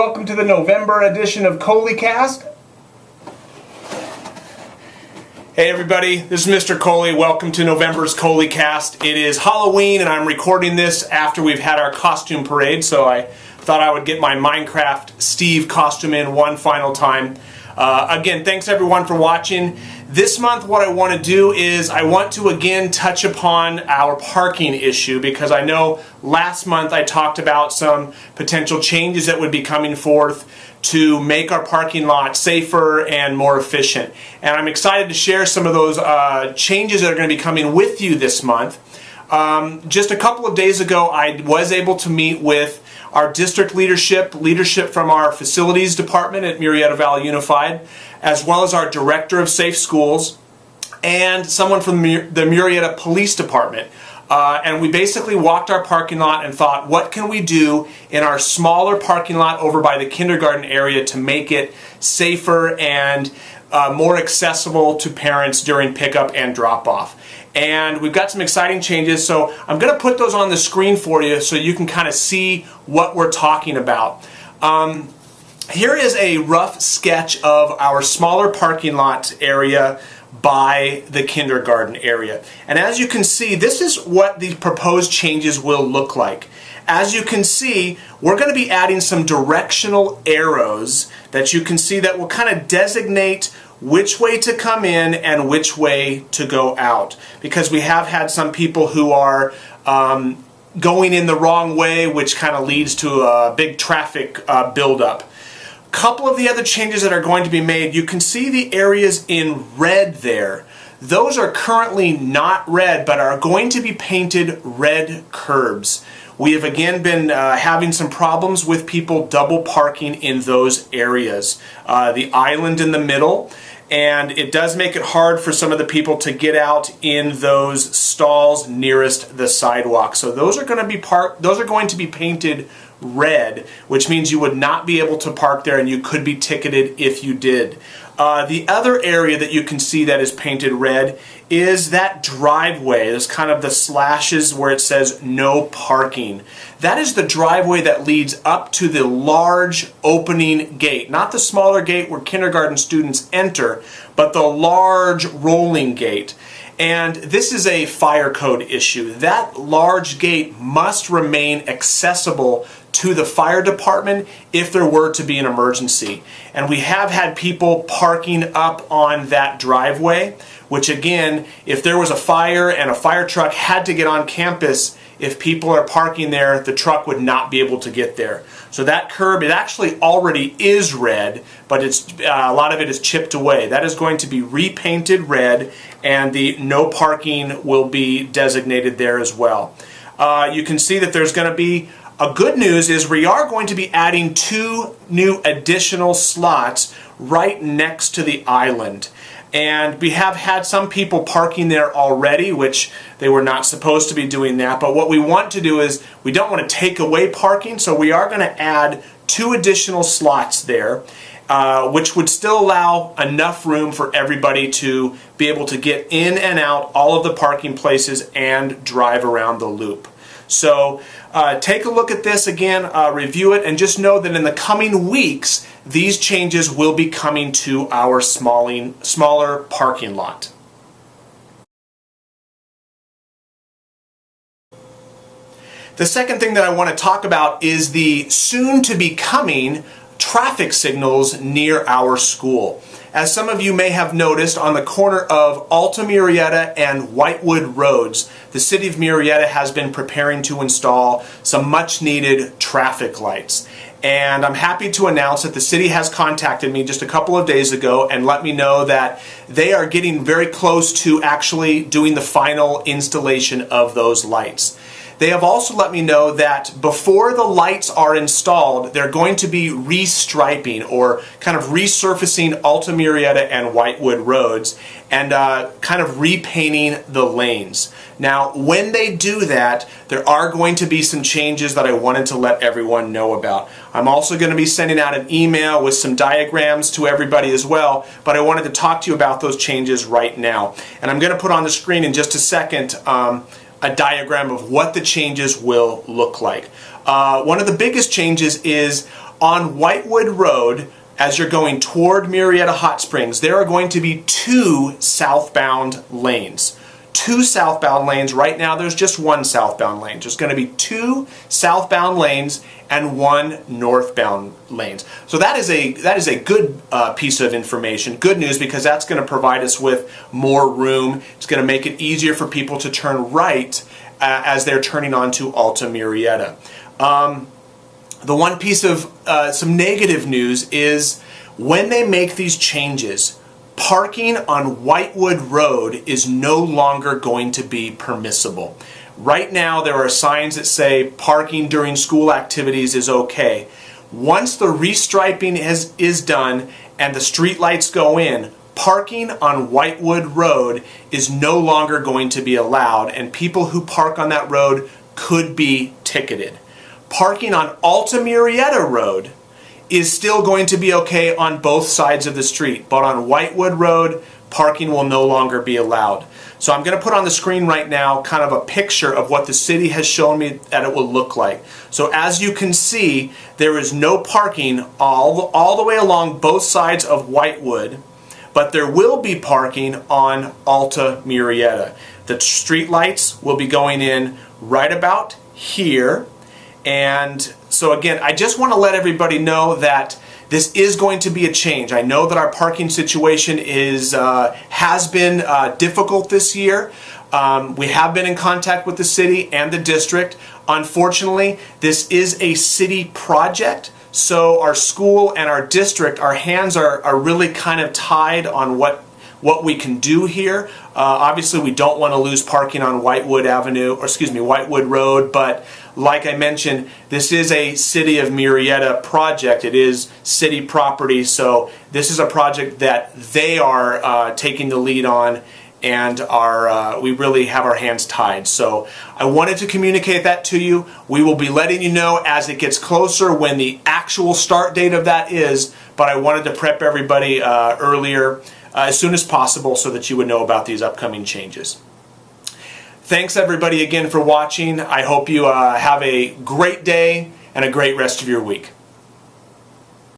welcome to the November edition of ColeyCast. Hey everybody, this is Mr. Coley. Welcome to November's ColeyCast. It is Halloween and I'm recording this after we've had our costume parade, so I thought I would get my Minecraft Steve costume in one final time. Again, thanks everyone for watching. This month what I want to do is I want to again touch upon our parking issue, because I know last month I talked about some potential changes that would be coming forth to make our parking lot safer and more efficient. And I'm excited to share some of those changes that are going to be coming with you this month. Just a couple of days ago I was able to meet with our district leadership from our facilities department at Murrieta Valley Unified, as well as our director of safe schools and someone from the Murrieta Police Department. And we basically walked our parking lot and thought, what can we do in our smaller parking lot over by the kindergarten area to make it safer and more accessible to parents during pickup and drop-off. And we've got some exciting changes, so I'm going to put those on the screen for you so you can kind of see what we're talking about. Here is a rough sketch of our smaller parking lot area by the kindergarten area. And as you can see, this is what the proposed changes will look like. As you can see, we're going to be adding some directional arrows that you can see that will kind of designate which way to come in and which way to go out, because we have had some people who are going in the wrong way, which kind of leads to a big traffic buildup. Couple of the other changes that are going to be made, you can see the areas in red there. Those are currently not red, but are going to be painted red curbs. We have again been having some problems with people double parking in those areas. The island in the middle, and it does make it hard for some of the people to get out in those stalls nearest the sidewalk. So those are going to be painted red, which means you would not be able to park there and you could be ticketed if you did. The other area that you can see that is painted red is that driveway. There's kind of the slashes where it says no parking. That is the driveway that leads up to the large opening gate. Not the smaller gate where kindergarten students enter, but the large rolling gate. And this is a fire code issue. That large gate must remain accessible to the fire department if there were to be an emergency. And we have had people parking up on that driveway, which again, if there was a fire and a fire truck had to get on campus, if people are parking there, the truck would not be able to get there. So that curb, it actually already is red, but it's a lot of it is chipped away. That is going to be repainted red, and the no parking will be designated there as well. You can see that there's going to be a good news is we are going to be adding 2 new additional slots right next to the island. And we have had some people parking there already, which they were not supposed to be doing that. But what we want to do is we don't want to take away parking, so we are going to add 2 additional slots there, which would still allow enough room for everybody to be able to get in and out all of the parking places and drive around the loop. So take a look at this again, review it, and just know that in the coming weeks, these changes will be coming to our smaller parking lot. The second thing that I want to talk about is the soon-to-be coming traffic signals near our school. As some of you may have noticed, on the corner of Alta Murrieta and Whitewood Roads, the City of Murrieta has been preparing to install some much-needed traffic lights. And I'm happy to announce that the city has contacted me just a couple of days ago and let me know that they are getting very close to actually doing the final installation of those lights. They have also let me know that before the lights are installed, they're going to be restriping or kind of resurfacing Alta Murrieta and Whitewood roads and kind of repainting the lanes. Now, when they do that, there are going to be some changes that I wanted to let everyone know about. I'm also going to be sending out an email with some diagrams to everybody as well, but I wanted to talk to you about those changes right now. And I'm going to put on the screen in just a second a diagram of what the changes will look like. One of the biggest changes is On Whitewood Road, as you're going toward Murrieta Hot Springs, there are going to be 2 southbound lanes. 2 southbound lanes. Right now there's just 1 southbound lane. There's going to be 2 southbound lanes and 1 northbound lanes. So that is a good piece of information, good news, because that's going to provide us with more room. It's going to make it easier for people to turn right as they're turning onto Alta Murrieta. The one piece of some negative news is when they make these changes, parking on Whitewood Road is no longer going to be permissible. Right now there are signs that say parking during school activities is okay. Once the restriping is done and the street lights go in, parking on Whitewood Road is no longer going to be allowed, and people who park on that road could be ticketed. Parking on Alta Murrieta Rd is still going to be okay on both sides of the street, but on Whitewood Road, parking will no longer be allowed. So I'm going to put on the screen right now kind of a picture of what the city has shown me that it will look like. So as you can see, there is no parking all the way along both sides of Whitewood, but there will be parking on Alta Murrieta. The street lights will be going in right about here. And so again, I just want to let everybody know that this is going to be a change. I know that our parking situation has been difficult this year. We have been in contact with the city and the district. Unfortunately, this is a city project, so our school and our district, our hands are really kind of tied on what we can do here. Obviously, we don't want to lose parking on Whitewood Road, but like I mentioned, this is a City of Murrieta project. It is city property, so this is a project that they are taking the lead on, and we really have our hands tied. So I wanted to communicate that to you. We will be letting you know as it gets closer when the actual start date of that is, but I wanted to prep everybody earlier as soon as possible so that you would know about these upcoming changes. Thanks everybody again for watching. I hope you have a great day and a great rest of your week.